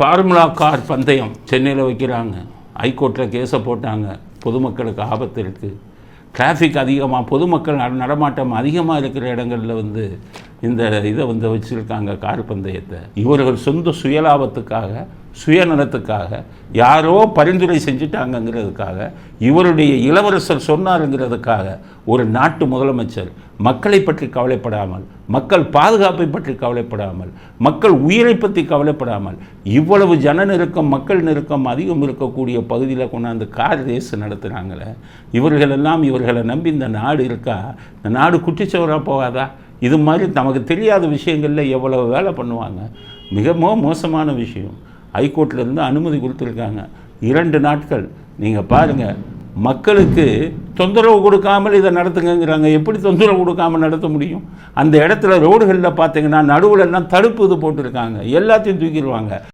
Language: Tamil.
ஃபார்முலா கார் பந்தயம் சென்னையில் வைக்கிறாங்க. ஹைகோர்ட்டில் கேஸை போட்டாங்க. பொதுமக்களுக்கு ஆபத்து இருக்குது, டிராஃபிக் அதிகமாக, பொதுமக்கள் நடமாட்டம் அதிகமாக இருக்கிற இடங்களில் இந்த இதை வச்சுருக்காங்க கார் பந்தயத்தை. இவர்கள் சொந்த சுயலாபத்துக்காக, சுயநலத்துக்காக, யாரோ பரிந்துரை செஞ்சுட்டாங்கங்கிறதுக்காக, இவருடைய இளவரசர் சொன்னாருங்கிறதுக்காக ஒரு நாட்டு முதலமைச்சர் மக்களை பற்றி கவலைப்படாமல், மக்கள் பாதுகாப்பை பற்றி கவலைப்படாமல், மக்கள் உயிரை பற்றி கவலைப்படாமல், இவ்வளவு ஜன நெருக்கம், மக்கள் நெருக்கம் அதிகம் இருக்கக்கூடிய பகுதியில் கொண்டாந்து கார் ரேஸ் நடத்துகிறாங்களே, இவர்களை நம்பி இந்த நாடு இருக்கா? இந்த நாடு குட்டிச்சவராக போகாதா? இது மாதிரி நமக்கு தெரியாத விஷயங்களில் எவ்வளவு வேலை பண்ணுவாங்க. மிக மோசமான விஷயம். ஹைகோர்ட்லேருந்து அனுமதி கொடுத்துருக்காங்க 2 நாட்கள். நீங்கள் பாருங்கள், மக்களுக்கு தொந்தரவு கொடுக்காமல் இதை நடத்துங்கிறாங்க. எப்படி தொந்தரவு கொடுக்காமல் நடத்த முடியும்? அந்த இடத்துல ரோடுகளில் பார்த்தீங்கன்னா நடுவில் எல்லாம் தடுப்பு இது போட்டிருக்காங்க, எல்லாத்தையும் தூக்கிடுவாங்க.